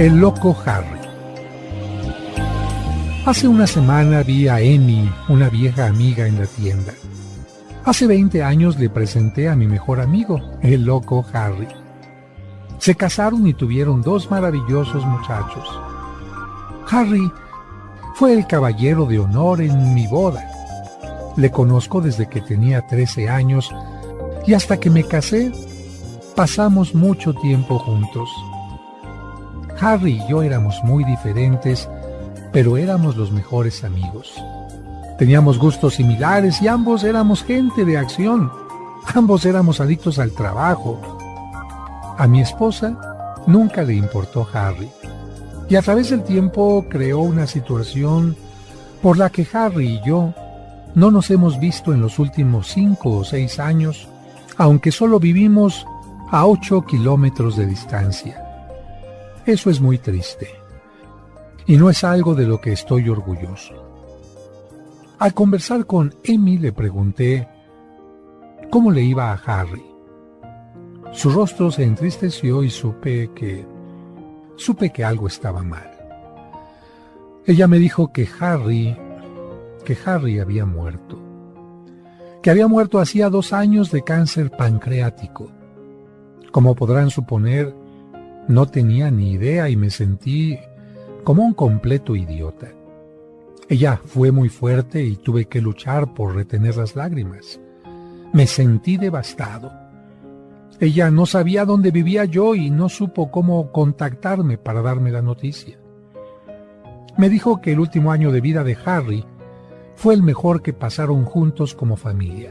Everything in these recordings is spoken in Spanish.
El loco Harry. Hace una semana vi a Amy, una vieja amiga, en la tienda. Hace 20 años le presenté a mi mejor amigo, el loco Harry. Se casaron y tuvieron 2 maravillosos muchachos. Harry fue el caballero de honor en mi boda. Le conozco desde que tenía 13 años y hasta que me casé, pasamos mucho tiempo juntos. Harry y yo éramos muy diferentes, pero éramos los mejores amigos. Teníamos gustos similares y ambos éramos gente de acción. Ambos éramos adictos al trabajo. A mi esposa nunca le importó Harry, y a través del tiempo creó una situación por la que Harry y yo no nos hemos visto en los últimos 5 o 6 años, aunque solo vivimos a 8 kilómetros de distancia. Eso es muy triste, y no es algo de lo que estoy orgulloso. Al conversar con Amy le pregunté cómo le iba a Harry. Su rostro se entristeció y supe que algo estaba mal. Ella me dijo que Harry había muerto. Que había muerto hacía 2 años de cáncer pancreático. Como podrán suponer, no tenía ni idea y me sentí como un completo idiota. Ella fue muy fuerte y tuve que luchar por retener las lágrimas. Me sentí devastado. Ella no sabía dónde vivía yo y no supo cómo contactarme para darme la noticia. Me dijo que el último año de vida de Harry fue el mejor que pasaron juntos como familia.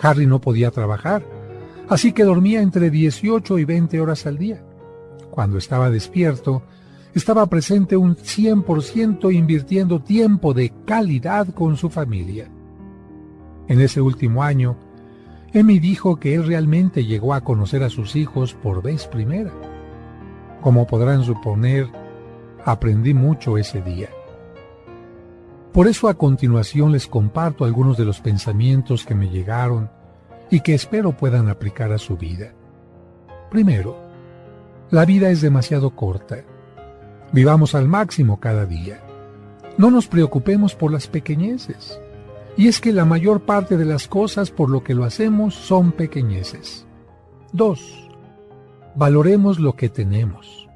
Harry no podía trabajar, así que dormía entre 18 y 20 horas al día. Cuando estaba despierto, estaba presente un 100% invirtiendo tiempo de calidad con su familia. En ese último año, Amy dijo que él realmente llegó a conocer a sus hijos por vez primera. Como podrán suponer, aprendí mucho ese día. Por eso a continuación les comparto algunos de los pensamientos que me llegaron y que espero puedan aplicar a su vida. Primero, la vida es demasiado corta. Vivamos al máximo cada día. No nos preocupemos por las pequeñeces. Y es que la mayor parte de las cosas por lo que lo hacemos son pequeñeces. 2. Valoremos lo que tenemos.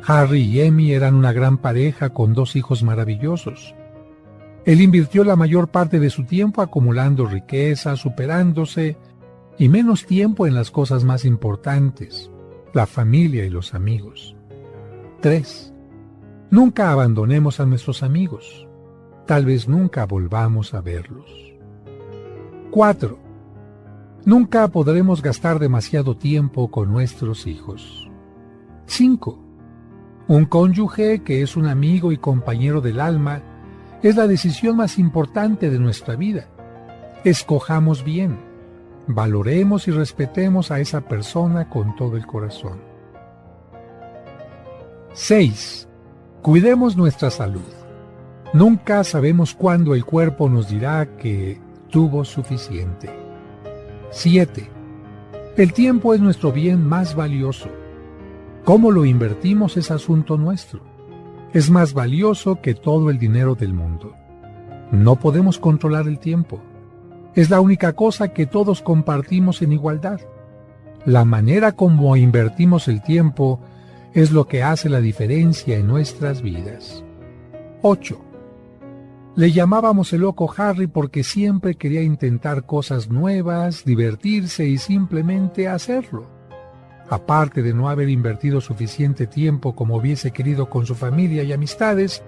Harry y Amy eran una gran pareja con 2 hijos maravillosos. Él invirtió la mayor parte de su tiempo acumulando riqueza, superándose, y menos tiempo en las cosas más importantes, la familia y los amigos. 3. Nunca abandonemos a nuestros amigos. Tal vez nunca volvamos a verlos. 4. Nunca podremos gastar demasiado tiempo con nuestros hijos. 5. Un cónyuge que es un amigo y compañero del alma es la decisión más importante de nuestra vida. Escojamos bien, valoremos y respetemos a esa persona con todo el corazón. 6. Cuidemos nuestra salud. Nunca sabemos cuándo el cuerpo nos dirá que tuvo suficiente. 7. El tiempo es nuestro bien más valioso. Cómo lo invertimos es asunto nuestro. Es más valioso que todo el dinero del mundo. No podemos controlar el tiempo. Es la única cosa que todos compartimos en igualdad. La manera como invertimos el tiempo es lo que hace la diferencia en nuestras vidas. 8. Le llamábamos el loco Harry porque siempre quería intentar cosas nuevas, divertirse y simplemente hacerlo. Aparte de no haber invertido suficiente tiempo como hubiese querido con su familia y amistades,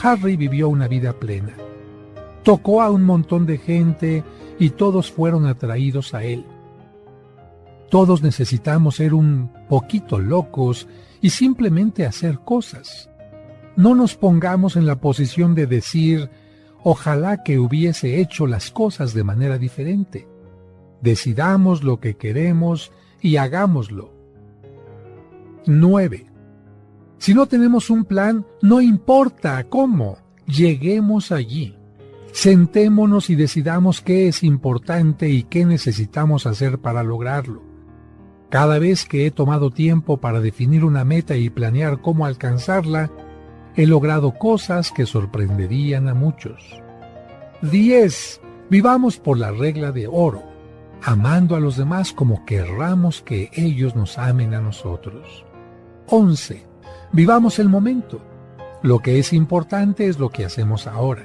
Harry vivió una vida plena. Tocó a un montón de gente y todos fueron atraídos a él. Todos necesitamos ser un poquito locos y simplemente hacer cosas. No nos pongamos en la posición de decir, ojalá que hubiese hecho las cosas de manera diferente. Decidamos lo que queremos y hagámoslo. 9. Si no tenemos un plan, no importa cómo, lleguemos allí. Sentémonos y decidamos qué es importante y qué necesitamos hacer para lograrlo. Cada vez que he tomado tiempo para definir una meta y planear cómo alcanzarla, he logrado cosas que sorprenderían a muchos. 10. Vivamos por la regla de oro, amando a los demás como querramos que ellos nos amen a nosotros. 11. Vivamos el momento. Lo que es importante es lo que hacemos ahora.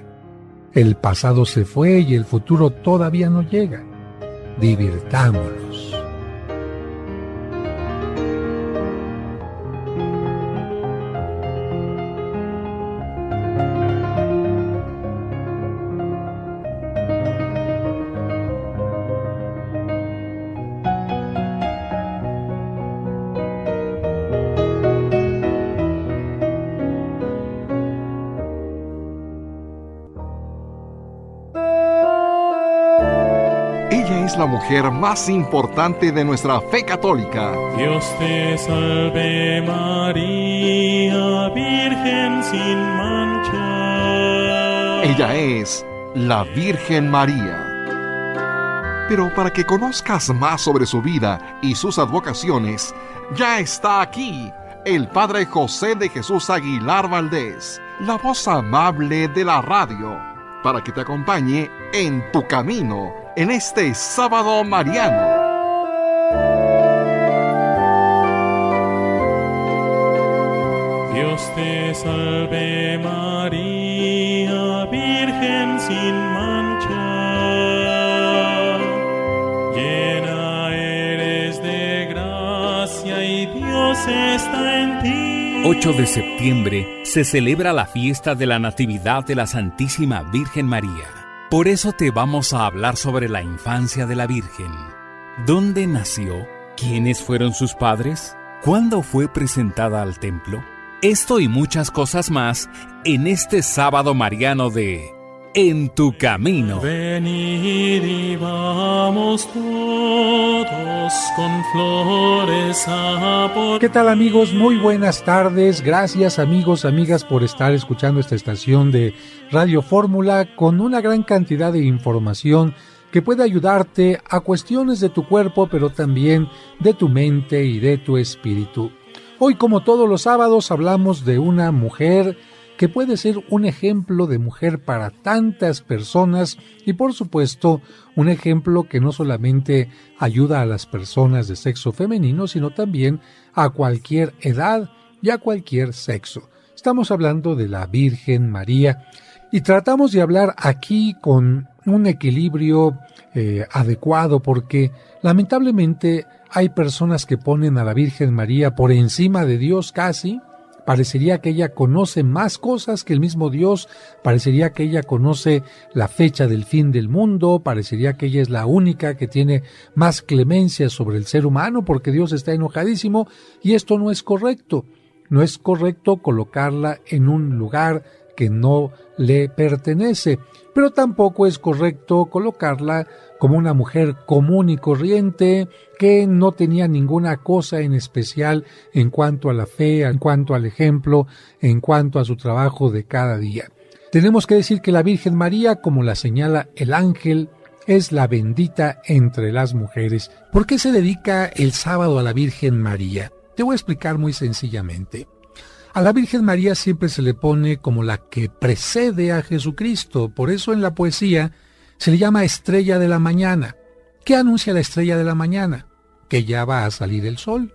El pasado se fue y el futuro todavía no llega. Divirtámonos. Ella es la mujer más importante de nuestra fe católica. Dios te salve María, Virgen sin mancha. Ella es la Virgen María. Pero para que conozcas más sobre su vida y sus advocaciones, ya está aquí el Padre José de Jesús Aguilar Valdés, la voz amable de la radio, para que te acompañe en tu camino en este sábado mariano. Dios te salve María, Virgen sin mancha, llena eres de gracia y Dios está en ti. 8 de septiembre se celebra la fiesta de la Natividad de la Santísima Virgen María. Por eso te vamos a hablar sobre la infancia de la Virgen. ¿Dónde nació? ¿Quiénes fueron sus padres? ¿Cuándo fue presentada al templo? Esto y muchas cosas más en este sábado mariano de En tu Camino. Venid y vamos todos con flores a por... ¿Qué tal, amigos? Muy buenas tardes. Gracias, amigos, amigas, por estar escuchando esta estación de Radio Fórmula con una gran cantidad de información que puede ayudarte a cuestiones de tu cuerpo, pero también de tu mente y de tu espíritu. Hoy, como todos los sábados, hablamos de una mujer que puede ser un ejemplo de mujer para tantas personas y, por supuesto, un ejemplo que no solamente ayuda a las personas de sexo femenino, sino también a cualquier edad y a cualquier sexo. Estamos hablando de la Virgen María y tratamos de hablar aquí con un equilibrio adecuado, porque lamentablemente hay personas que ponen a la Virgen María por encima de Dios casi. Parecería que ella conoce más cosas que el mismo Dios, parecería que ella conoce la fecha del fin del mundo, parecería que ella es la única que tiene más clemencia sobre el ser humano porque Dios está enojadísimo, y esto no es correcto. No es correcto colocarla en un lugar que no le pertenece, pero tampoco es correcto colocarla como una mujer común y corriente que no tenía ninguna cosa en especial en cuanto a la fe, en cuanto al ejemplo, en cuanto a su trabajo de cada día. Tenemos que decir que la Virgen María, como la señala el ángel, es la bendita entre las mujeres. ¿Por qué se dedica el sábado a la Virgen María? Te voy a explicar muy sencillamente. A la Virgen María siempre se le pone como la que precede a Jesucristo, por eso en la poesía se le llama estrella de la mañana. ¿Qué anuncia la estrella de la mañana? Que ya va a salir el sol.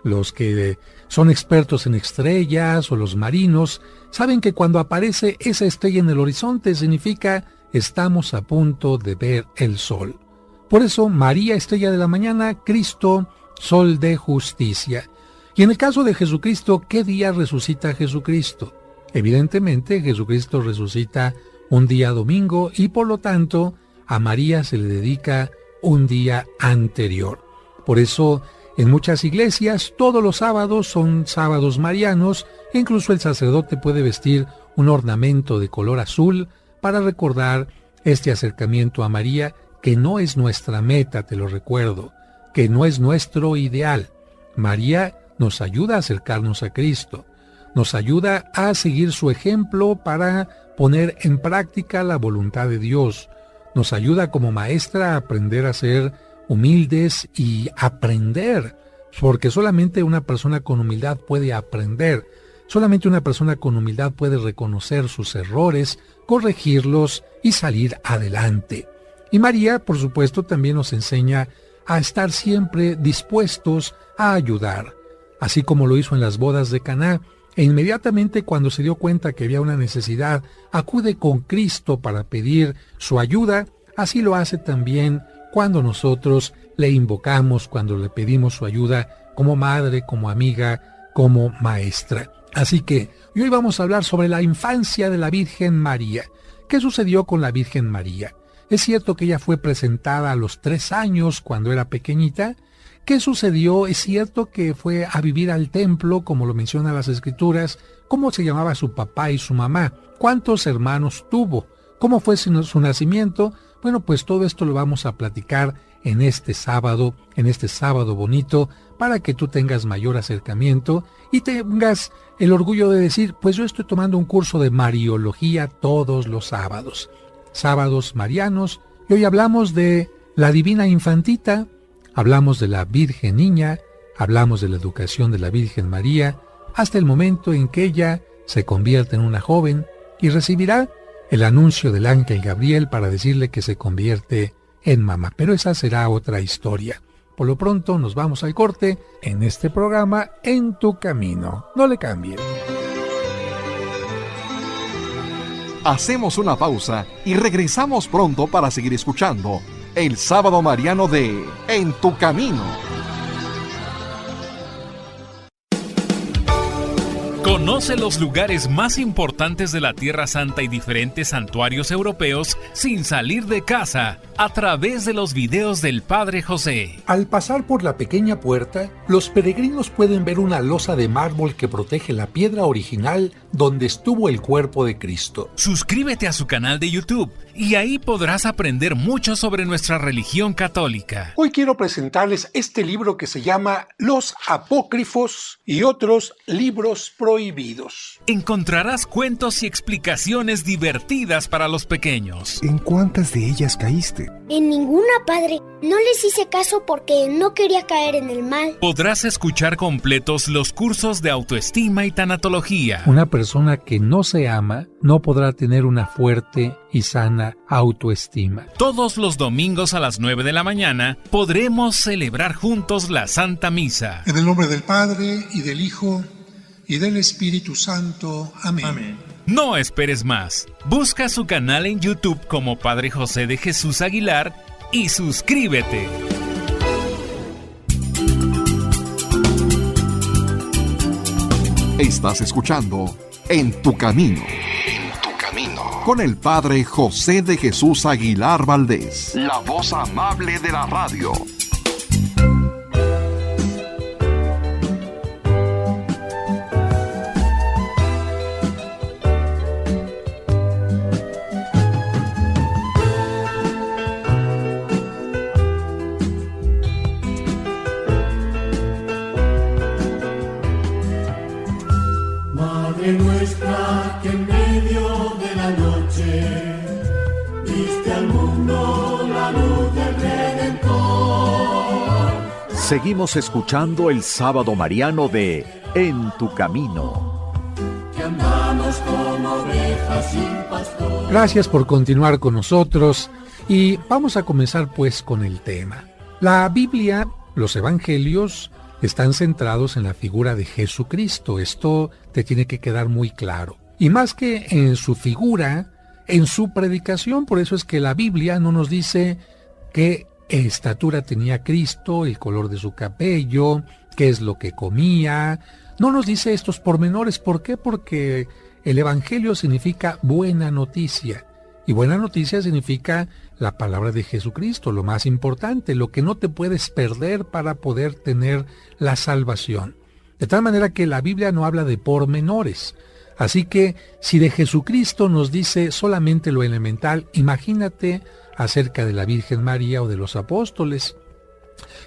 Los que son expertos en estrellas o los marinos saben que cuando aparece esa estrella en el horizonte significa estamos a punto de ver el sol. Por eso María, estrella de la mañana, Cristo, sol de justicia. Y en el caso de Jesucristo, ¿qué día resucita Jesucristo? Evidentemente, Jesucristo resucita un día domingo y por lo tanto a María se le dedica un día anterior. Por eso en muchas iglesias todos los sábados son sábados marianos e incluso el sacerdote puede vestir un ornamento de color azul para recordar este acercamiento a María, que no es nuestra meta, te lo recuerdo, que no es nuestro ideal. María nos ayuda a acercarnos a Cristo, nos ayuda a seguir su ejemplo para poner en práctica la voluntad de Dios, nos ayuda como maestra a aprender a ser humildes y aprender, porque solamente una persona con humildad puede aprender, solamente una persona con humildad puede reconocer sus errores, corregirlos y salir adelante. Y María, por supuesto, también nos enseña a estar siempre dispuestos a ayudar, así como lo hizo en las bodas de Caná, e inmediatamente cuando se dio cuenta que había una necesidad, acude con Cristo para pedir su ayuda. Así lo hace también cuando nosotros le invocamos, cuando le pedimos su ayuda como madre, como amiga, como maestra. Así que hoy vamos a hablar sobre la infancia de la Virgen María. ¿Qué sucedió con la Virgen María? ¿Es cierto que ella fue presentada a los 3 años cuando era pequeñita? ¿Qué sucedió? ¿Es cierto que fue a vivir al templo, como lo mencionan las Escrituras? ¿Cómo se llamaba su papá y su mamá? ¿Cuántos hermanos tuvo? ¿Cómo fue su nacimiento? Bueno, pues todo esto lo vamos a platicar en este sábado bonito, para que tú tengas mayor acercamiento y tengas el orgullo de decir, pues yo estoy tomando un curso de Mariología todos los sábados marianos, y hoy hablamos de la Divina Infantita, hablamos de la Virgen Niña, hablamos de la educación de la Virgen María, hasta el momento en que ella se convierte en una joven y recibirá el anuncio del ángel Gabriel para decirle que se convierte en mamá. Pero esa será otra historia. Por lo pronto nos vamos al corte en este programa En tu Camino. No le cambien. Hacemos una pausa y regresamos pronto para seguir escuchando el Sábado Mariano de En tu Camino. Conoce los lugares más importantes de la Tierra Santa y diferentes santuarios europeos sin salir de casa a través de los videos del Padre José. Al pasar por la pequeña puerta, los peregrinos pueden ver una losa de mármol que protege la piedra original donde estuvo el cuerpo de Cristo. Suscríbete a su canal de YouTube y ahí podrás aprender mucho sobre nuestra religión católica. Hoy quiero presentarles este libro que se llama Los Apócrifos y otros libros prohibidos. Encontrarás cuentos y explicaciones divertidas para los pequeños. ¿En cuántas de ellas caíste? En ninguna, padre. No les hice caso porque no quería caer en el mal. Podrás escuchar completos los cursos de autoestima y tanatología. Una persona que no se ama no podrá tener una fuerte y sana autoestima. Todos los domingos a las 9 de la mañana podremos celebrar juntos la Santa Misa. En el nombre del Padre, y del Hijo, y del Espíritu Santo. Amén. Amén. No esperes más. Busca su canal en YouTube como Padre José de Jesús Aguilar y suscríbete. Estás escuchando En tu Camino. En tu Camino. Con el Padre José de Jesús Aguilar Valdés. La voz amable de la radio. Madre nuestra que en medio de la noche diste al mundo la luz del Redentor. Seguimos escuchando el Sábado Mariano de En tu Camino. Que andamos como ovejas sin pastor. Gracias por continuar con nosotros y vamos a comenzar pues con el tema. La Biblia, los Evangelios, están centrados en la figura de Jesucristo. Esto te tiene que quedar muy claro. Y más que en su figura, en su predicación. Por eso es que la Biblia no nos dice qué estatura tenía Cristo, el color de su cabello, qué es lo que comía. No nos dice estos pormenores. ¿Por qué? Porque el Evangelio significa buena noticia. Y buena noticia significa la palabra de Jesucristo, lo más importante, lo que no te puedes perder para poder tener la salvación. De tal manera que la Biblia no habla de pormenores. Así que si de Jesucristo nos dice solamente lo elemental, imagínate acerca de la Virgen María o de los apóstoles.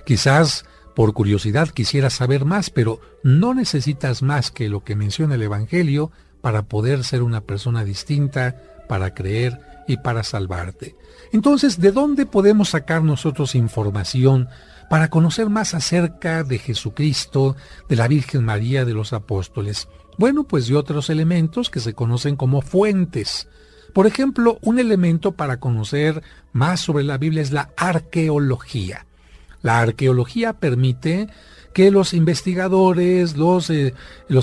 Quizás por curiosidad quisieras saber más, pero no necesitas más que lo que menciona el Evangelio para poder ser una persona distinta, para creer y para salvarte. Entonces, ¿de dónde podemos sacar nosotros información para conocer más acerca de Jesucristo, de la Virgen María, de los apóstoles? Bueno, pues de otros elementos que se conocen como fuentes. Por ejemplo, un elemento para conocer más sobre la Biblia es la arqueología. La arqueología permite que los investigadores, los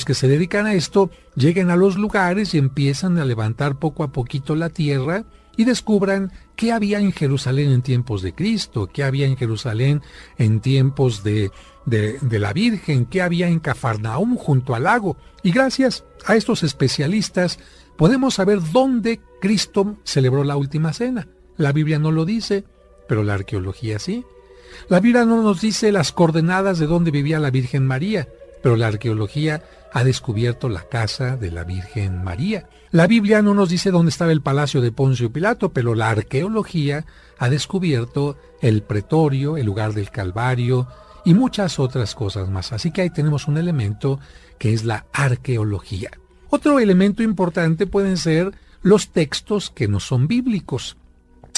que se dedican a esto, lleguen a los lugares y empiezan a levantar poco a poquito la tierra y descubran qué había en Jerusalén en tiempos de Cristo, qué había en Jerusalén en tiempos de la Virgen, qué había en Cafarnaúm junto al lago. Y gracias a estos especialistas podemos saber dónde Cristo celebró la última cena. La Biblia no lo dice, pero la arqueología sí. La Biblia no nos dice las coordenadas de dónde vivía la Virgen María, pero la arqueología ha descubierto la casa de la Virgen María. La Biblia no nos dice dónde estaba el palacio de Poncio Pilato, pero la arqueología ha descubierto el pretorio, el lugar del Calvario y muchas otras cosas más. Así que ahí tenemos un elemento que es la arqueología. Otro elemento importante pueden ser los textos que no son bíblicos.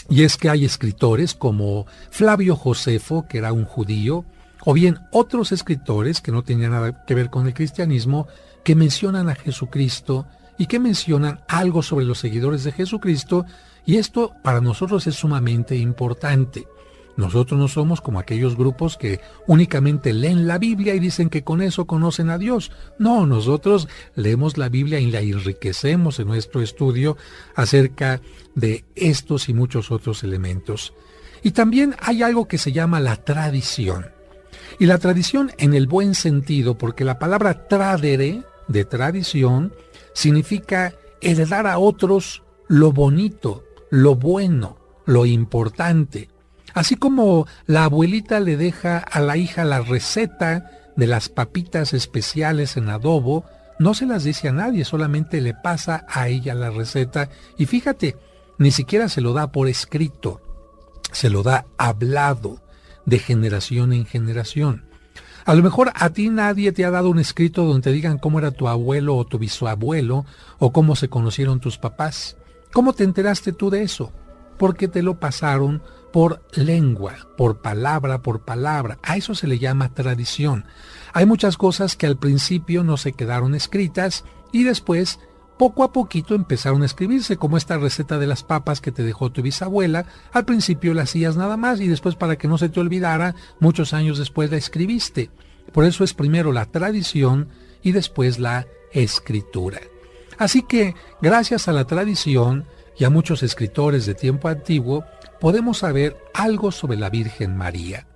Y es que hay escritores como Flavio Josefo, que era un judío, o bien otros escritores que no tenían nada que ver con el cristianismo, que mencionan a Jesucristo y que mencionan algo sobre los seguidores de Jesucristo, y esto para nosotros es sumamente importante. Nosotros no somos como aquellos grupos que únicamente leen la Biblia y dicen que con eso conocen a Dios. No, nosotros leemos la Biblia y la enriquecemos en nuestro estudio acerca de estos y muchos otros elementos. Y también hay algo que se llama la tradición. Y la tradición en el buen sentido, porque la palabra tradere, de tradición, significa heredar a otros lo bonito, lo bueno, lo importante. Así como la abuelita le deja a la hija la receta de las papitas especiales en adobo, no se las dice a nadie, solamente le pasa a ella la receta. Y fíjate, ni siquiera se lo da por escrito, se lo da hablado de generación en generación. A lo mejor a ti nadie te ha dado un escrito donde te digan cómo era tu abuelo o tu bisabuelo o cómo se conocieron tus papás. ¿Cómo te enteraste tú de eso? Porque te lo pasaron por lengua, por palabra. A eso se le llama tradición. Hay muchas cosas que al principio no se quedaron escritas y después, poco a poquito, empezaron a escribirse, como esta receta de las papas que te dejó tu bisabuela. Al principio la hacías nada más y después, para que no se te olvidara, muchos años después la escribiste. Por eso es primero la tradición y después la escritura. Así que, gracias a la tradición y a muchos escritores de tiempo antiguo, podemos saber algo sobre la Virgen María.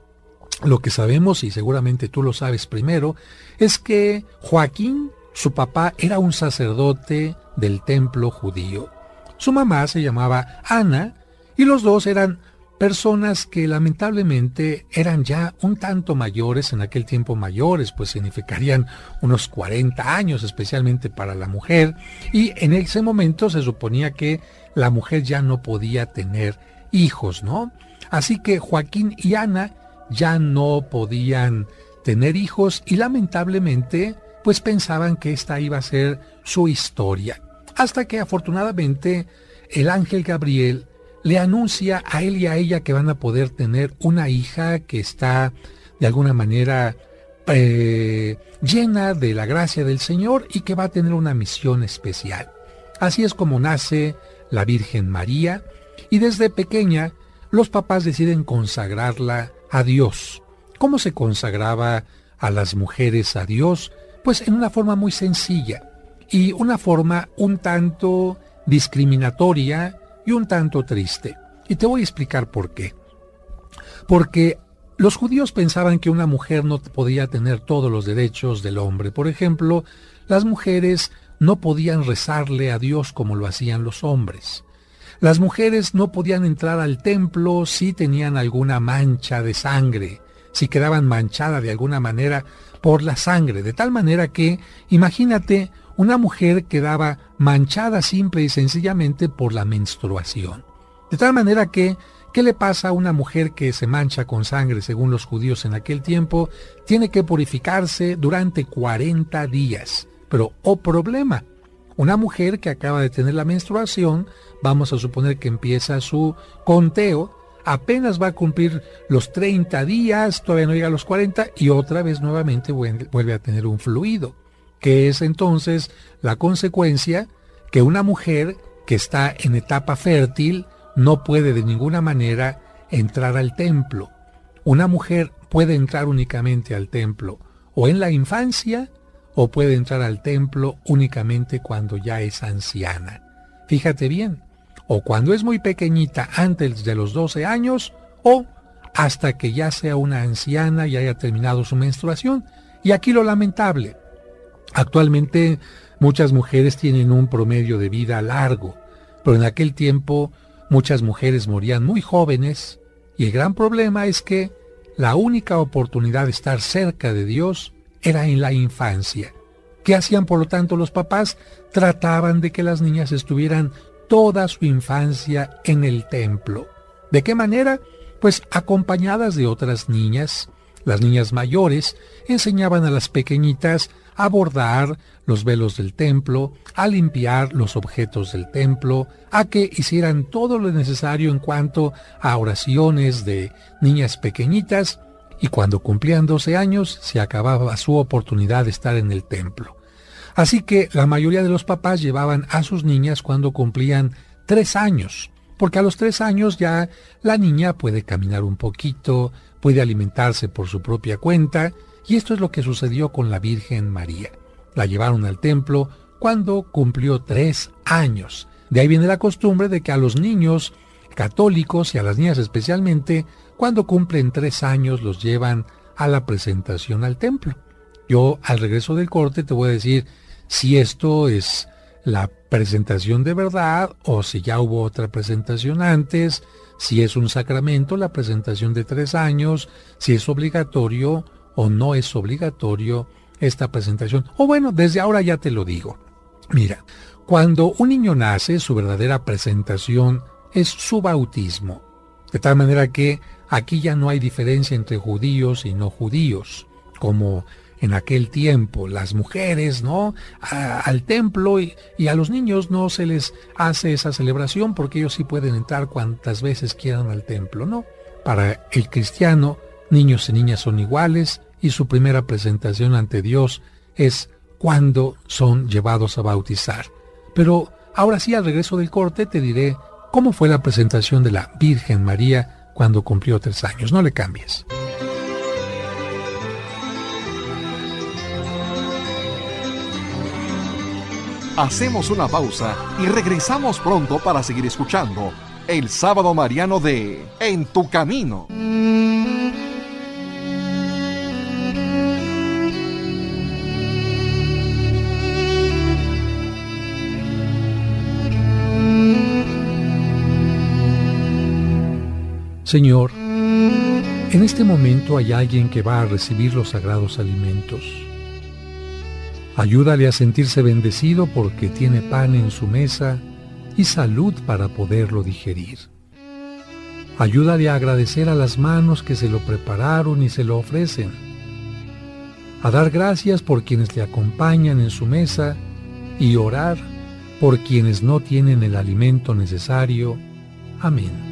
Lo que sabemos, y seguramente tú lo sabes primero, es que Joaquín, su papá, era un sacerdote del templo judío. Su mamá se llamaba Ana y los dos eran personas que lamentablemente eran ya un tanto mayores, en aquel tiempo mayores, pues significarían unos 40 años, especialmente para la mujer, y en ese momento se suponía que la mujer ya no podía tener hijos, ¿no? Así que Joaquín y Ana ya no podían tener hijos y lamentablemente pues pensaban que esta iba a ser su historia. Hasta que afortunadamente el ángel Gabriel le anuncia a él y a ella que van a poder tener una hija que está de alguna manera llena de la gracia del Señor y que va a tener una misión especial. Así es como nace la Virgen María, y desde pequeña los papás deciden consagrarla a Dios. ¿Cómo se consagraba a las mujeres a Dios? Pues en una forma muy sencilla y una forma un tanto discriminatoria y un tanto triste. Y te voy a explicar por qué. Porque los judíos pensaban que una mujer no podía tener todos los derechos del hombre. Por ejemplo, las mujeres no podían rezarle a Dios como lo hacían los hombres. Las mujeres no podían entrar al templo si tenían alguna mancha de sangre, si quedaban manchadas de alguna manera por la sangre, de tal manera que, imagínate, una mujer quedaba manchada simple y sencillamente por la menstruación. De tal manera que, ¿qué le pasa a una mujer que se mancha con sangre según los judíos en aquel tiempo? Tiene que purificarse durante 40 días. Pero, problema, Una mujer que acaba de tener la menstruación, vamos a suponer que empieza su conteo, apenas va a cumplir los 30 días, todavía no llega a los 40 y otra vez nuevamente vuelve a tener un fluido, que es entonces la consecuencia que una mujer que está en etapa fértil no puede de ninguna manera entrar al templo. Una mujer puede entrar únicamente al templo o en la infancia o puede entrar al templo únicamente cuando ya es anciana. Fíjate bien, o cuando es muy pequeñita antes de los 12 años o hasta que ya sea una anciana y haya terminado su menstruación. Y aquí lo lamentable, actualmente muchas mujeres tienen un promedio de vida largo, pero en aquel tiempo muchas mujeres morían muy jóvenes y el gran problema es que la única oportunidad de estar cerca de Dios era en la infancia. ¿Qué hacían por lo tanto los papás? Trataban de que las niñas estuvieran toda su infancia en el templo. ¿De qué manera? Pues acompañadas de otras niñas. Las niñas mayores enseñaban a las pequeñitas a bordar los velos del templo, a limpiar los objetos del templo, a que hicieran todo lo necesario en cuanto a oraciones de niñas pequeñitas, y cuando cumplían 12 años se acababa su oportunidad de estar en el templo. Así que la mayoría de los papás llevaban a sus niñas cuando cumplían 3 años, porque a los 3 años ya la niña puede caminar un poquito, puede alimentarse por su propia cuenta, y esto es lo que sucedió con la Virgen María. La llevaron al templo cuando cumplió 3 años. De ahí viene la costumbre de que a los niños católicos y a las niñas especialmente, cuando cumplen 3 años los llevan a la presentación al templo. Yo al regreso del corte te voy a decir si esto es la presentación de verdad o si ya hubo otra presentación antes, si es un sacramento la presentación de 3 años, si es obligatorio o no es obligatorio esta presentación. O bueno, desde ahora ya te lo digo. Mira, cuando un niño nace, su verdadera presentación es su bautismo. De tal manera que aquí ya no hay diferencia entre judíos y no judíos, como en aquel tiempo las mujeres, ¿no? Al templo y a los niños no se les hace esa celebración porque ellos sí pueden entrar cuantas veces quieran al templo, ¿no? Para el cristiano, niños y niñas son iguales y su primera presentación ante Dios es cuando son llevados a bautizar. Pero ahora sí, al regreso del corte te diré cómo fue la presentación de la Virgen María cuando cumplió 3 años. No le cambies. Hacemos una pausa y regresamos pronto para seguir escuchando el Sábado Mariano de En tu Camino. Señor, en este momento hay alguien que va a recibir los sagrados alimentos. Ayúdale a sentirse bendecido porque tiene pan en su mesa y salud para poderlo digerir. Ayúdale a agradecer a las manos que se lo prepararon y se lo ofrecen. A dar gracias por quienes le acompañan en su mesa y orar por quienes no tienen el alimento necesario. Amén.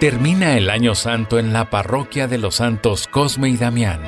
Termina el Año Santo en la parroquia de los santos Cosme y Damián.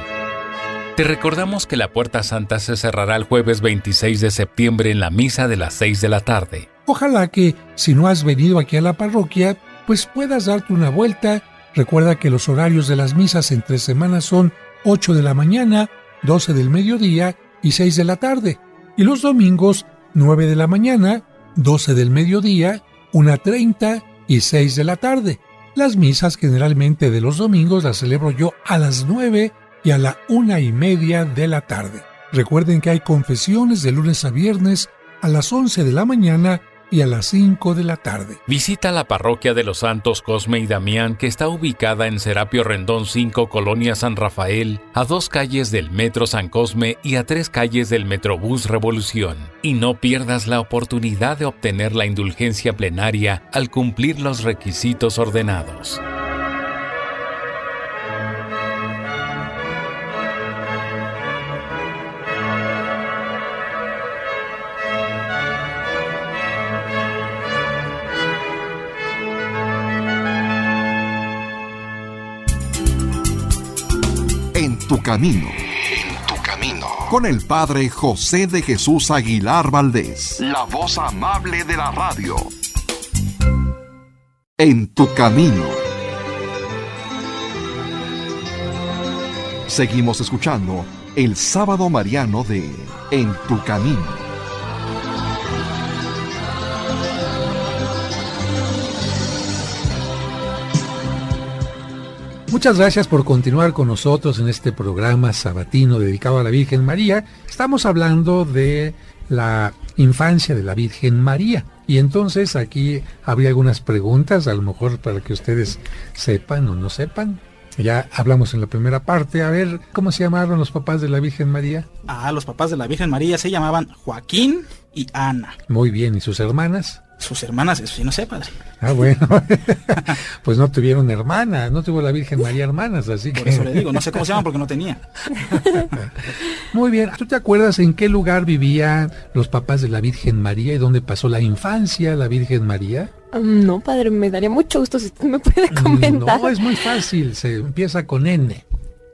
Te recordamos que la Puerta Santa se cerrará el jueves 26 de septiembre en la misa de las 6 de la tarde. Ojalá que, si no has venido aquí a la parroquia, pues puedas darte una vuelta. Recuerda que los horarios de las misas entre semanas son 8 de la mañana, 12 del mediodía y 6 de la tarde. Y los domingos, 9 de la mañana, 12 del mediodía, 1:30 y 6 de la tarde. Las misas generalmente de los domingos las celebro yo a las 9 y a la 1:30 de la tarde. Recuerden que hay confesiones de lunes a viernes a las 11 de la mañana y a las 5 de la tarde. Visita la parroquia de los Santos Cosme y Damián, que está ubicada en Serapio Rendón 5, Colonia San Rafael, a 2 calles del Metro San Cosme y a 3 calles del Metrobús Revolución. Y no pierdas la oportunidad de obtener la indulgencia plenaria al cumplir los requisitos ordenados. En tu camino. Con el Padre José de Jesús Aguilar Valdés, la voz amable de la radio. En tu camino. Seguimos escuchando el Sábado Mariano de En tu camino. Muchas gracias por continuar con nosotros en este programa sabatino dedicado a la Virgen María. Estamos hablando de la infancia de la Virgen María. Y entonces aquí habría algunas preguntas, a lo mejor para que ustedes sepan o no sepan. Ya hablamos en la primera parte. A ver, ¿cómo se llamaron los papás de la Virgen María? Los papás de la Virgen María se llamaban Joaquín y Ana. Muy bien, ¿y sus hermanas? Sus hermanas, eso sí no sé, padre. Bueno, pues no tuvieron hermanas, no tuvo la Virgen María hermanas, así que... Por eso le digo, no sé cómo se llaman porque no tenía. Muy bien, ¿tú te acuerdas en qué lugar vivían los papás de la Virgen María y dónde pasó la infancia la Virgen María? No, padre, me daría mucho gusto si usted me puede comentar. No, es muy fácil, se empieza con N.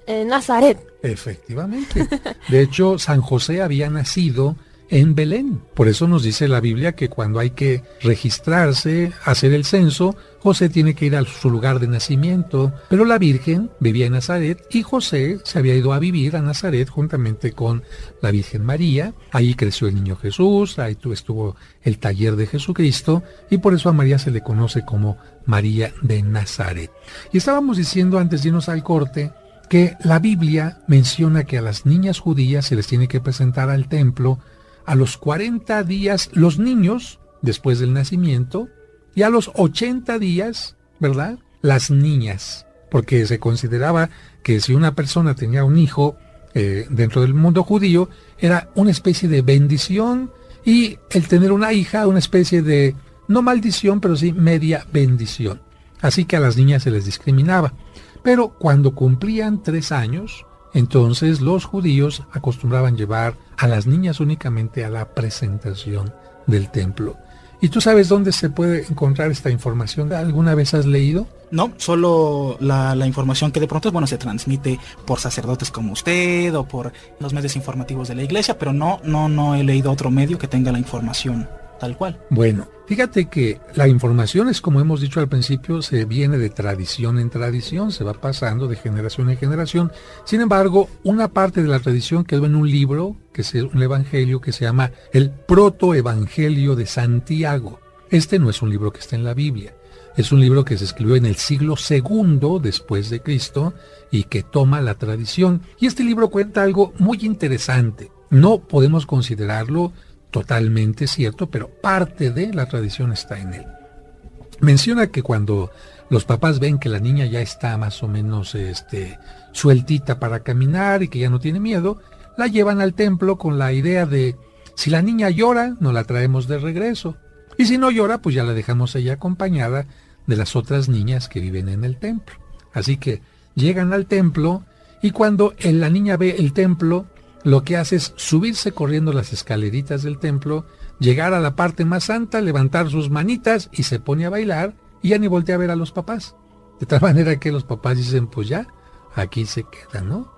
En Nazaret. Efectivamente. De hecho, San José había nacido en Belén. Por eso nos dice la Biblia que cuando hay que registrarse, hacer el censo, José tiene que ir a su lugar de nacimiento. Pero la Virgen vivía en Nazaret y José se había ido a vivir a Nazaret juntamente con la Virgen María. Ahí creció el niño Jesús, ahí estuvo el taller de Jesucristo y por eso a María se le conoce como María de Nazaret. Y estábamos diciendo antes de irnos al corte que la Biblia menciona que a las niñas judías se les tiene que presentar al templo a los 40 días los niños, después del nacimiento, y a los 80 días, ¿verdad?, las niñas, porque se consideraba que si una persona tenía un hijo dentro del mundo judío, era una especie de bendición, y el tener una hija, una especie de, no maldición, pero sí media bendición. Así que a las niñas se les discriminaba. Pero cuando cumplían 3 años, entonces los judíos acostumbraban llevar a las niñas únicamente a la presentación del templo. ¿Y tú sabes dónde se puede encontrar esta información? ¿Alguna vez has leído? No, solo la información que de pronto se transmite por sacerdotes como usted o por los medios informativos de la iglesia, pero no he leído otro medio que tenga la información tal cual. Bueno, fíjate que la información es, como hemos dicho al principio, se viene de tradición en tradición, se va pasando de generación en generación. Sin embargo, una parte de la tradición quedó en un libro, que es un evangelio que se llama el Protoevangelio de Santiago. Este no es un libro que está en la Biblia, es un libro que se escribió en el siglo II después de Cristo y que toma la tradición. Y este libro cuenta algo muy interesante. No podemos considerarlo totalmente cierto, pero parte de la tradición está en él. Menciona que cuando los papás ven que la niña ya está más o menos sueltita para caminar y que ya no tiene miedo, la llevan al templo con la idea de, si la niña llora, nos la traemos de regreso. Y si no llora, pues ya la dejamos ella acompañada de las otras niñas que viven en el templo. Así que llegan al templo y cuando la niña ve el templo, lo que hace es subirse corriendo las escaleritas del templo, llegar a la parte más alta, levantar sus manitas y se pone a bailar y ya ni voltea a ver a los papás. De tal manera que los papás dicen, pues ya, aquí se quedan, ¿no?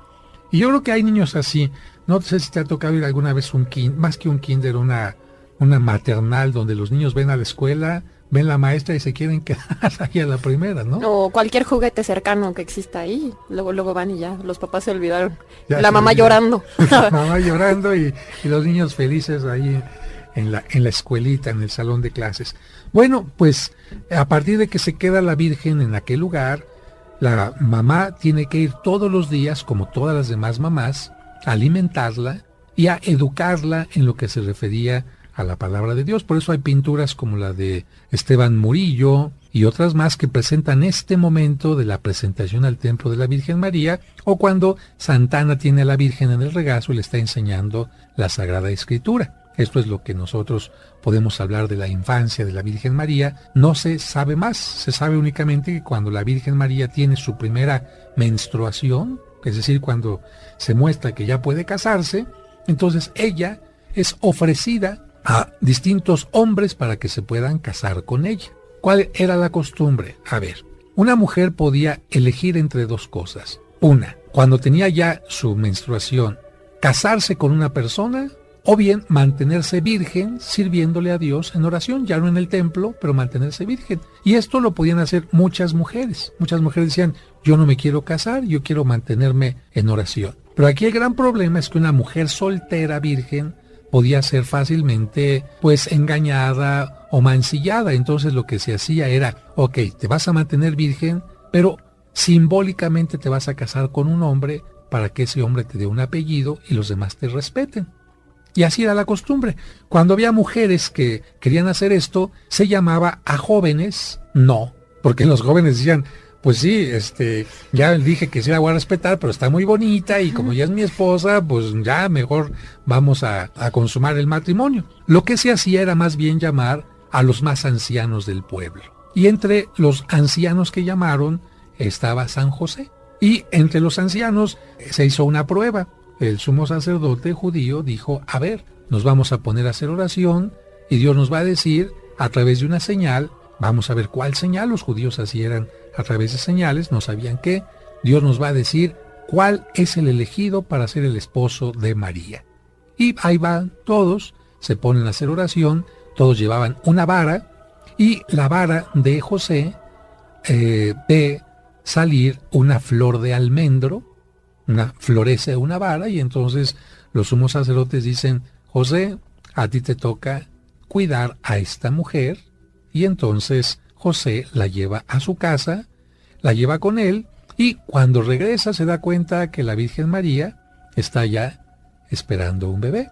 Y yo creo que hay niños así. No sé si te ha tocado ir alguna vez más que un kinder, una maternal donde los niños ven a la escuela, ven la maestra y se quieren quedar ahí a la primera, ¿no? O cualquier juguete cercano que exista ahí, luego van y ya, los papás se olvidaron. Ya la mamá llorando. La mamá llorando y los niños felices ahí en la escuelita, en el salón de clases. Bueno, pues a partir de que se queda la Virgen en aquel lugar, la mamá tiene que ir todos los días, como todas las demás mamás, a alimentarla y a educarla en lo que se refería a la palabra de Dios. Por eso hay pinturas como la de Esteban Murillo y otras más que presentan este momento de la presentación al templo de la Virgen María, o cuando Santana tiene a la Virgen en el regazo y le está enseñando la Sagrada Escritura. Esto es lo que nosotros podemos hablar de la infancia de la Virgen María. No se sabe más, se sabe únicamente que cuando la Virgen María tiene su primera menstruación, es decir, cuando se muestra que ya puede casarse, entonces ella es ofrecida a distintos hombres para que se puedan casar con ella. ¿Cuál era la costumbre? A ver, una mujer podía elegir entre dos cosas. Una, cuando tenía ya su menstruación, casarse con una persona, o bien mantenerse virgen sirviéndole a Dios en oración, ya no en el templo, pero mantenerse virgen. Y esto lo podían hacer muchas mujeres. Muchas mujeres decían, yo no me quiero casar, yo quiero mantenerme en oración. Pero aquí el gran problema es que una mujer soltera virgen podía ser fácilmente pues engañada o mancillada. Entonces lo que se hacía era, ok, te vas a mantener virgen, pero simbólicamente te vas a casar con un hombre para que ese hombre te dé un apellido y los demás te respeten. Y así era la costumbre. Cuando había mujeres que querían hacer esto, se llamaba a jóvenes no, porque los jóvenes decían, pues sí, ya dije que sí la voy a respetar, pero está muy bonita y como ya es mi esposa, pues ya mejor vamos a consumar el matrimonio. Lo que se hacía era más bien llamar a los más ancianos del pueblo. Y entre los ancianos que llamaron estaba San José. Y entre los ancianos se hizo una prueba. El sumo sacerdote judío dijo, a ver, nos vamos a poner a hacer oración y Dios nos va a decir a través de una señal, vamos a ver cuál señal. Los judíos así eran a través de señales, no sabían qué. Dios nos va a decir cuál es el elegido para ser el esposo de María. Y ahí van todos, se ponen a hacer oración, todos llevaban una vara y la vara de José ve salir una flor de almendro. Florece una vara y entonces los sumos sacerdotes dicen, José, a ti te toca cuidar a esta mujer. Y entonces José la lleva a su casa, la lleva con él y cuando regresa se da cuenta que la Virgen María está ya esperando un bebé.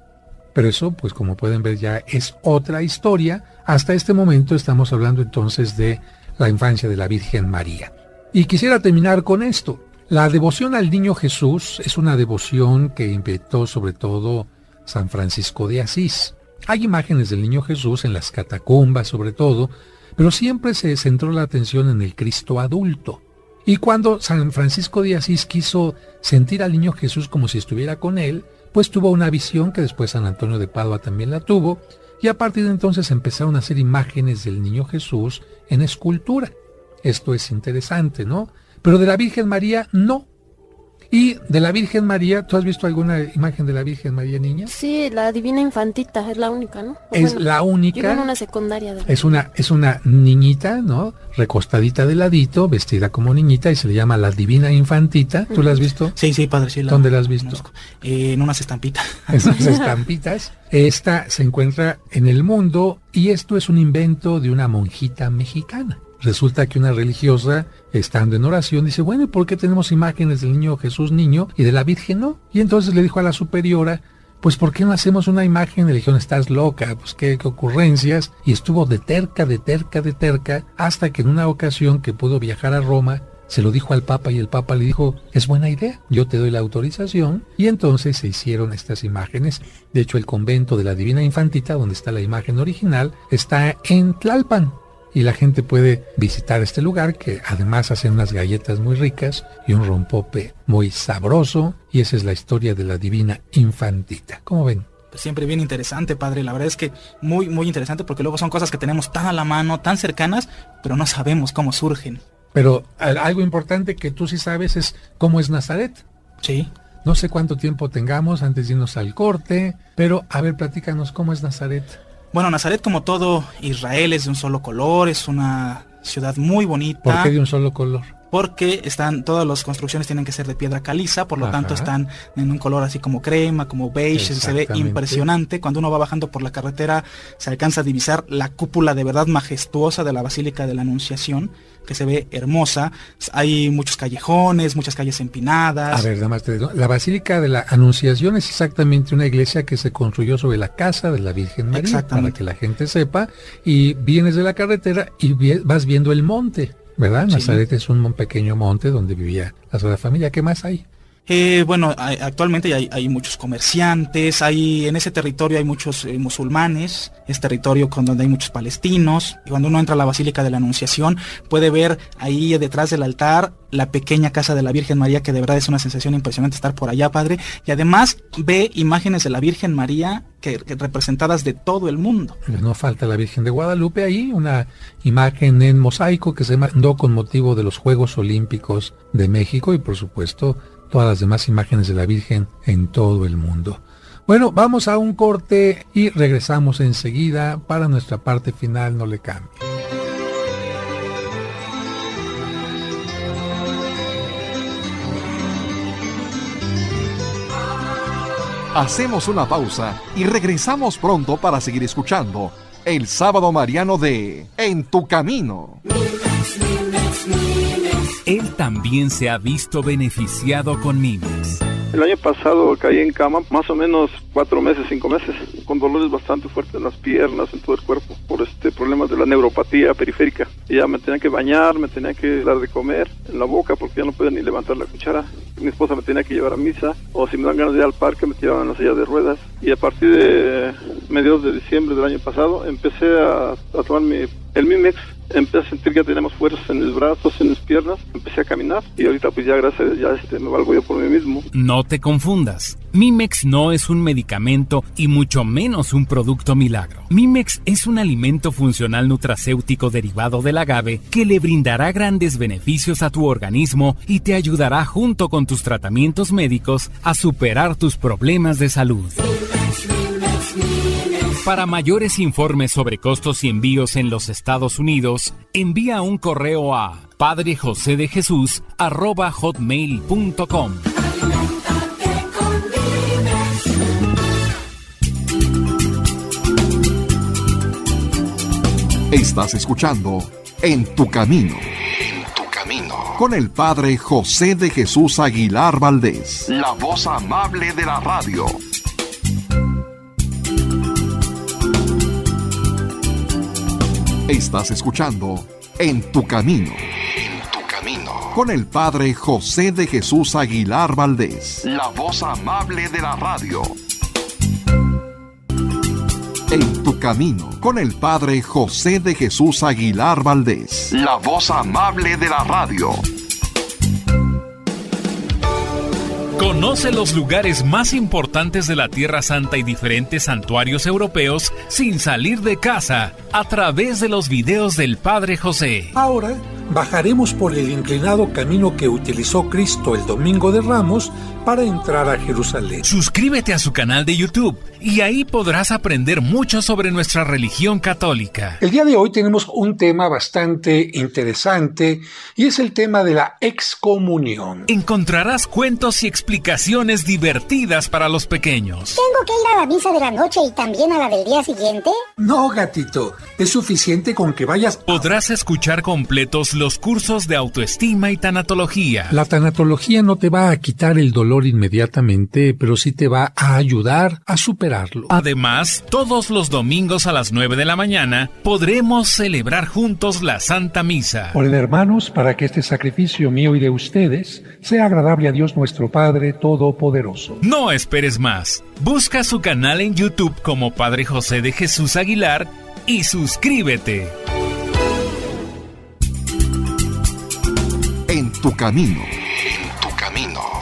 Pero eso, pues como pueden ver, ya es otra historia. Hasta este momento estamos hablando entonces de la infancia de la Virgen María. Y quisiera terminar con esto. La devoción al niño Jesús es una devoción que inventó sobre todo San Francisco de Asís. Hay imágenes del niño Jesús en las catacumbas sobre todo, pero siempre se centró la atención en el Cristo adulto. Y cuando San Francisco de Asís quiso sentir al niño Jesús como si estuviera con él, pues tuvo una visión que después San Antonio de Padua también la tuvo, y a partir de entonces empezaron a hacer imágenes del niño Jesús en escultura. Esto es interesante, ¿no? Pero de la Virgen María, no. Y de la Virgen María, ¿tú has visto alguna imagen de la Virgen María, niña? Sí, la Divina Infantita, es la única, ¿no? Es la única. Yo en una secundaria. Es una niñita, ¿no? Recostadita de ladito, vestida como niñita, y se le llama la Divina Infantita. ¿Tú la has visto? Sí, padre, sí. ¿Dónde la has visto? En unas estampitas. En unas estampitas. Esta se encuentra en el mundo, y esto es un invento de una monjita mexicana. Resulta que una religiosa, estando en oración, dice, bueno, ¿y por qué tenemos imágenes del niño Jesús niño y de la Virgen no? Y entonces le dijo a la superiora, pues ¿por qué no hacemos una imagen? Le dijeron, estás loca, pues qué ocurrencias. Y estuvo de terca, hasta que en una ocasión que pudo viajar a Roma, se lo dijo al Papa y el Papa le dijo, es buena idea, yo te doy la autorización. Y entonces se hicieron estas imágenes. De hecho, el convento de la Divina Infantita, donde está la imagen original, está en Tlalpan. Y la gente puede visitar este lugar, que además hacen unas galletas muy ricas y un rompope muy sabroso. Y esa es la historia de la Divina Infantita. ¿Cómo ven? Pues siempre bien interesante, padre. La verdad es que muy, muy interesante, porque luego son cosas que tenemos tan a la mano, tan cercanas, pero no sabemos cómo surgen. Pero algo importante que tú sí sabes es cómo es Nazaret. Sí. No sé cuánto tiempo tengamos antes de irnos al corte, pero a ver, platícanos cómo es Nazaret. Bueno, Nazaret, como todo Israel, es de un solo color, es una ciudad muy bonita. ¿Por qué de un solo color? Porque todas las construcciones tienen que ser de piedra caliza, por lo tanto están en un color así como crema, como beige, se ve impresionante. Cuando uno va bajando por la carretera se alcanza a divisar la cúpula de verdad majestuosa de la Basílica de la Anunciación, que se ve hermosa. Hay muchos callejones, muchas calles empinadas. A ver, nada más te digo, la Basílica de la Anunciación es exactamente una iglesia que se construyó sobre la casa de la Virgen María, para que la gente sepa, y vienes de la carretera y vas viendo el monte, ¿verdad? Sí. Nazaret es un pequeño monte donde vivía la Sagrada Familia. ¿Qué más hay? Bueno, actualmente hay muchos comerciantes, en ese territorio hay muchos musulmanes, es territorio donde hay muchos palestinos, y cuando uno entra a la Basílica de la Anunciación puede ver ahí detrás del altar la pequeña casa de la Virgen María, que de verdad es una sensación impresionante estar por allá, padre, y además ve imágenes de la Virgen María que representadas de todo el mundo. No falta la Virgen de Guadalupe ahí, una imagen en mosaico que se mandó con motivo de los Juegos Olímpicos de México, y por supuesto todas las demás imágenes de la Virgen en todo el mundo. Bueno, vamos a un corte y regresamos enseguida para nuestra parte final. No le cambie. Hacemos una pausa y regresamos pronto para seguir escuchando el Sábado Mariano de En tu Camino. Él también se ha visto beneficiado con Mimex. El año pasado caí en cama más o menos 4 meses, 5 meses, con dolores bastante fuertes en las piernas, en todo el cuerpo, por problemas de la neuropatía periférica. Y ya me tenía que bañar, me tenía que dar de comer en la boca porque ya no podía ni levantar la cuchara. Mi esposa me tenía que llevar a misa, o si me dan ganas de ir al parque me tiraban en la silla de ruedas. Y a partir de mediados de diciembre del año pasado empecé a tomar el Mimex. Empecé a sentir que teníamos fuerzas en los brazos, en las piernas, empecé a caminar y ahorita pues ya gracias a Dios me valgo yo por mí mismo. No te confundas, Mimex no es un medicamento y mucho menos un producto milagro. Mimex es un alimento funcional nutracéutico derivado del agave que le brindará grandes beneficios a tu organismo y te ayudará junto con tus tratamientos médicos a superar tus problemas de salud. Para mayores informes sobre costos y envíos en los Estados Unidos, envía un correo a padrejosedejesus@hotmail.com. Estás escuchando En tu Camino. Con el Padre José de Jesús Aguilar Valdés, la voz amable de la radio. Estás escuchando En tu Camino. Con el Padre José de Jesús Aguilar Valdés, la voz amable de la radio. En tu Camino, con el Padre José de Jesús Aguilar Valdés, la voz amable de la radio. Conoce los lugares más importantes de la Tierra Santa y diferentes santuarios europeos sin salir de casa a través de los videos del Padre José. Ahora bajaremos por el inclinado camino que utilizó Cristo el Domingo de Ramos para entrar a Jerusalén. Suscríbete a su canal de YouTube y ahí podrás aprender mucho sobre nuestra religión católica. El día de hoy tenemos un tema bastante interesante y es el tema de la excomunión. Encontrarás cuentos y explicaciones divertidas para los pequeños. ¿Tengo que ir a la misa de la noche y también a la del día siguiente? No, gatito, es suficiente con que vayas. Podrás escuchar completos los cursos de autoestima y tanatología. La tanatología no te va a quitar el dolor inmediatamente, pero sí te va a ayudar a superarlo. Además, todos los domingos a las 9 de la mañana podremos celebrar juntos la Santa Misa. Oren, hermanos, para que este sacrificio mío y de ustedes sea agradable a Dios nuestro Padre Todopoderoso. No esperes más. Busca su canal en YouTube como Padre José de Jesús Aguilar y suscríbete. En tu Camino.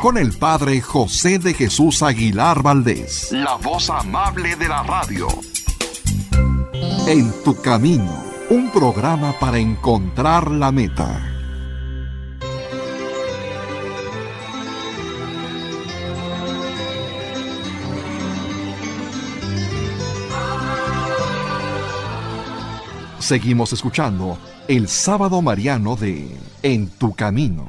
Con el Padre José de Jesús Aguilar Valdés, la voz amable de la radio. En tu Camino, un programa para encontrar la meta. Seguimos escuchando el Sábado Mariano de En tu Camino.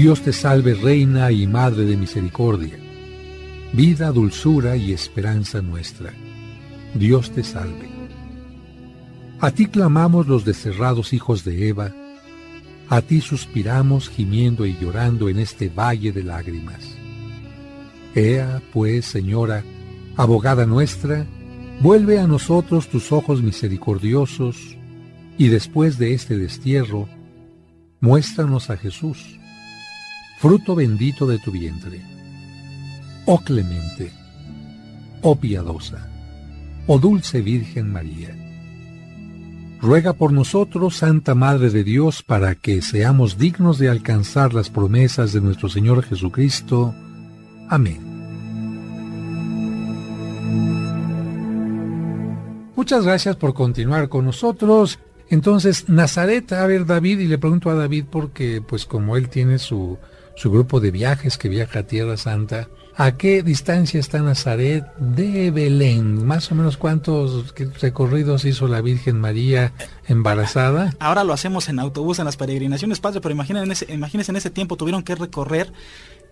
Dios te salve, Reina y Madre de misericordia, vida, dulzura y esperanza nuestra. Dios te salve. A ti clamamos los desterrados hijos de Eva, a ti suspiramos gimiendo y llorando en este valle de lágrimas. Ea, pues, Señora, abogada nuestra, vuelve a nosotros tus ojos misericordiosos, y después de este destierro, muéstranos a Jesús, fruto bendito de tu vientre. Oh clemente, oh piadosa, oh dulce Virgen María, ruega por nosotros, Santa Madre de Dios, para que seamos dignos de alcanzar las promesas de nuestro Señor Jesucristo. Amén. Muchas gracias por continuar con nosotros. Entonces, Nazaret, a ver, David, y le pregunto a David porque, pues como él tiene su grupo de viajes que viaja a Tierra Santa, ¿a qué distancia está Nazaret de Belén? Más o menos, ¿cuántos recorridos hizo la Virgen María embarazada? Ahora lo hacemos en autobús en las peregrinaciones, padre, pero imagínense en ese tiempo tuvieron que recorrer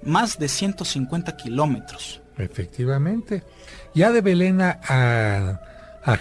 más de 150 kilómetros. Efectivamente. Ya de Belén a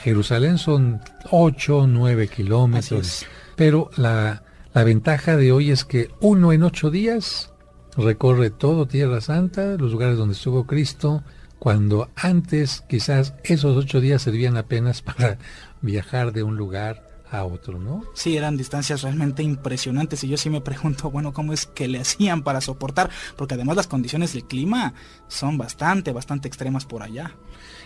Jerusalén son 8 o 9 kilómetros. Pero la ventaja de hoy es que uno en 8 días recorre todo Tierra Santa, los lugares donde estuvo Cristo, cuando antes quizás esos 8 días servían apenas para viajar de un lugar a otro, ¿no? Sí, eran distancias realmente impresionantes y yo sí me pregunto, bueno, ¿cómo es que le hacían para soportar? Porque además las condiciones del clima son bastante extremas por allá.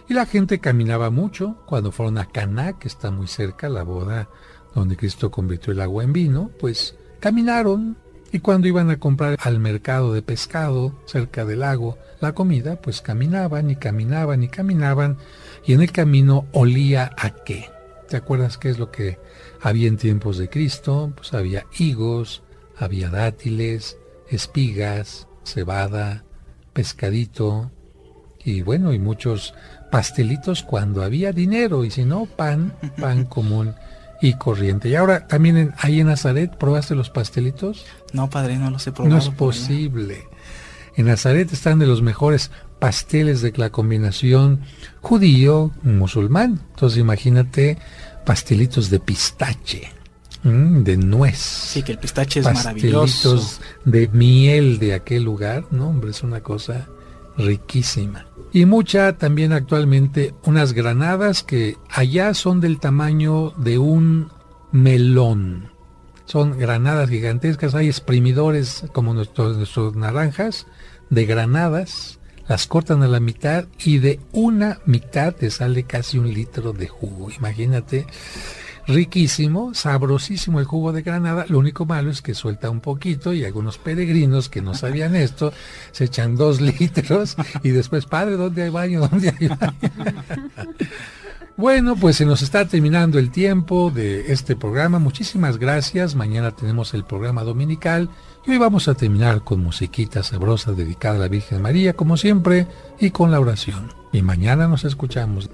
Y la gente caminaba mucho. Cuando fueron a Caná, que está muy cerca, la boda donde Cristo convirtió el agua en vino, pues caminaron. Y cuando iban a comprar al mercado de pescado, cerca del lago, la comida, pues caminaban y caminaban y caminaban. Y en el camino olía ¿a qué? ¿Te acuerdas qué es lo que había en tiempos de Cristo? Pues había higos, había dátiles, espigas, cebada, pescadito y bueno, y muchos pastelitos cuando había dinero, y si no, pan común y corriente. Y ahora también ahí en Nazaret, ¿probaste los pastelitos? No, padre, no los he probado. No es posible. En Nazaret están de los mejores pasteles de la combinación judío-musulmán. Entonces imagínate pastelitos de pistache, de nuez. Sí, que el pistache es maravilloso. Pastelitos de miel de aquel lugar, no, hombre, es una cosa riquísima. Y mucha también actualmente unas granadas que allá son del tamaño de un melón. Son granadas gigantescas, hay exprimidores como nuestros naranjas de granadas, las cortan a la mitad y de una mitad te sale casi 1 litro de jugo. Imagínate, riquísimo, sabrosísimo el jugo de granada. Lo único malo es que suelta un poquito y algunos peregrinos que no sabían esto se echan 2 litros y después, padre, ¿dónde hay baño? ¿Dónde hay baño? Bueno, pues se nos está terminando el tiempo de este programa. Muchísimas gracias. Mañana tenemos el programa dominical y hoy vamos a terminar con musiquita sabrosa dedicada a la Virgen María, como siempre, y con la oración. Y mañana nos escuchamos.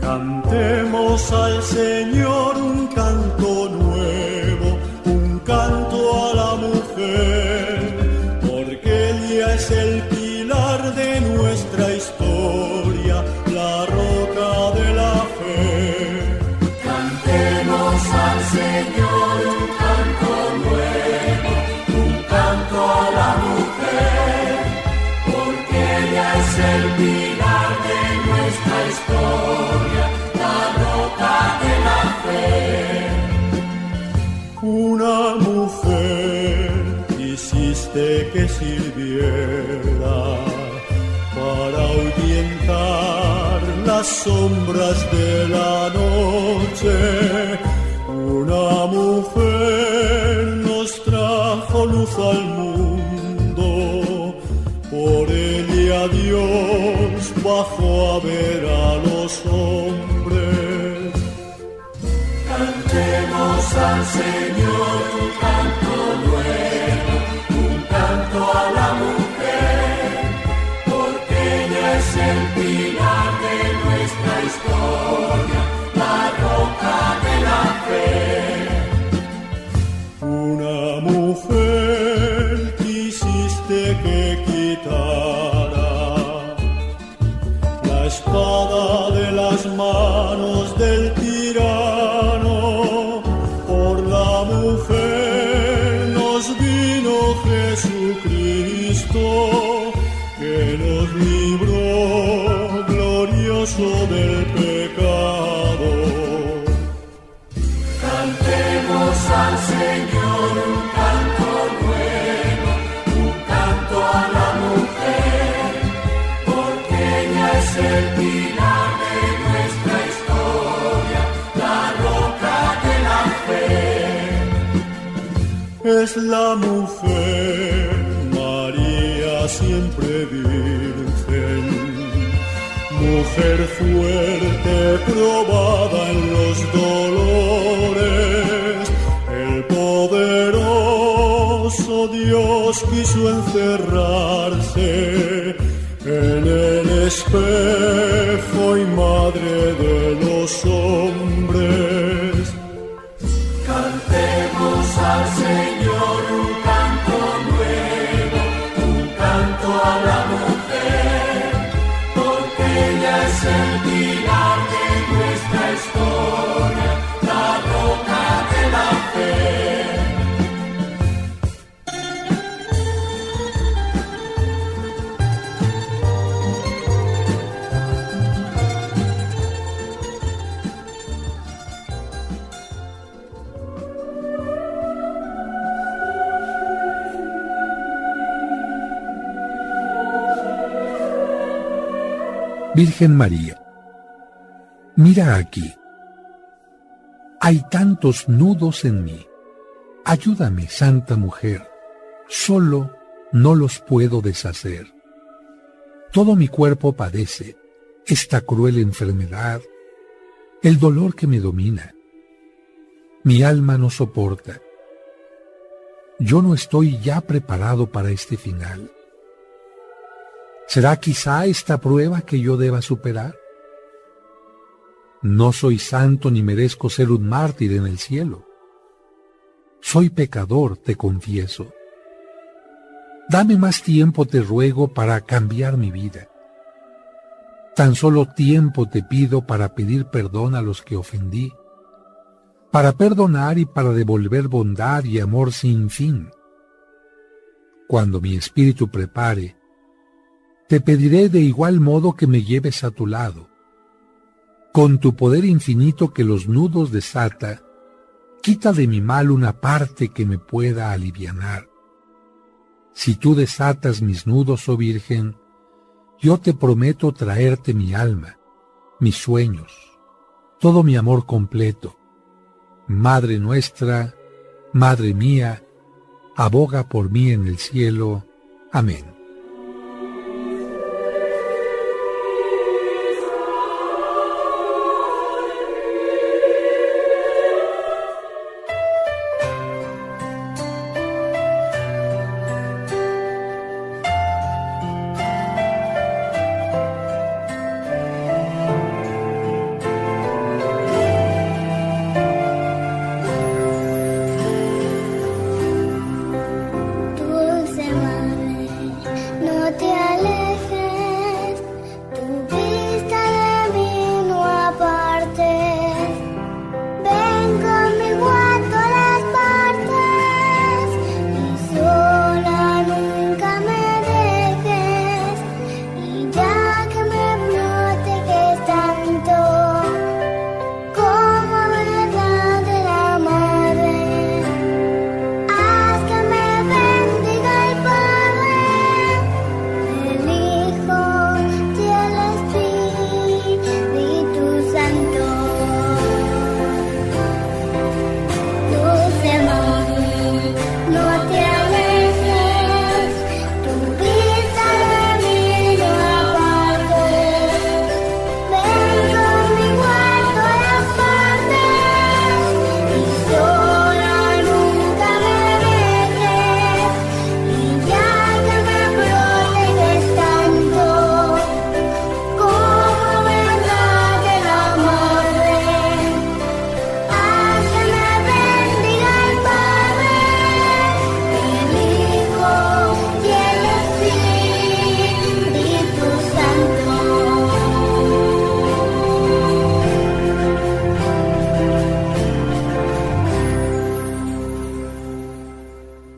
Cantemos al Señor un canto nuevo, un canto a la mujer, porque ella es el pilar de nuestra historia, la roca de la fe. Cantemos al Señor un canto nuevo, un canto a la mujer, porque ella es el pilar de nuestra historia, de la fe. Una mujer hiciste que sirviera para ahuyentar las sombras de la noche. Una mujer nos trajo luz al mundo Dios bajó a ver a los hombres. Cantemos al Señor un canto nuevo, un canto a la mujer, porque ella es el pilar de nuestra historia, la roca de la fe. Una mujer quisiste que quitara la espada de las manos del tirano. Por la mujer nos vino Jesucristo, que nos libró glorioso del pecado. Cantemos al Señor un canto nuevo, un canto a la mujer, porque ella es el pilar de nuestra historia, la roca de la fe. Es la mujer, María siempre virgen, mujer fuerte, probada en los dolores. El poderoso Dios quiso encerrarse en el espejo y madre de los hombres. Cantemos al Señor un canto nuevo, un canto a la mujer, porque ella es el pilar de nuestra historia, la roca de la fe. Virgen María, mira aquí. Hay tantos nudos en mí. Ayúdame, Santa Mujer. Solo no los puedo deshacer. Todo mi cuerpo padece esta cruel enfermedad, el dolor que me domina. Mi alma no soporta. Yo no estoy ya preparado para este final. ¿Será quizá esta prueba que yo deba superar? No soy santo ni merezco ser un mártir en el cielo. Soy pecador, te confieso. Dame más tiempo, te ruego, para cambiar mi vida. Tan solo tiempo te pido para pedir perdón a los que ofendí, para perdonar y para devolver bondad y amor sin fin. Cuando mi espíritu prepare, te pediré de igual modo que me lleves a tu lado. Con tu poder infinito que los nudos desata, quita de mi mal una parte que me pueda alivianar. Si tú desatas mis nudos, oh Virgen, yo te prometo traerte mi alma, mis sueños, todo mi amor completo. Madre nuestra, Madre mía, aboga por mí en el cielo. Amén.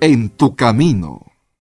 En tu camino.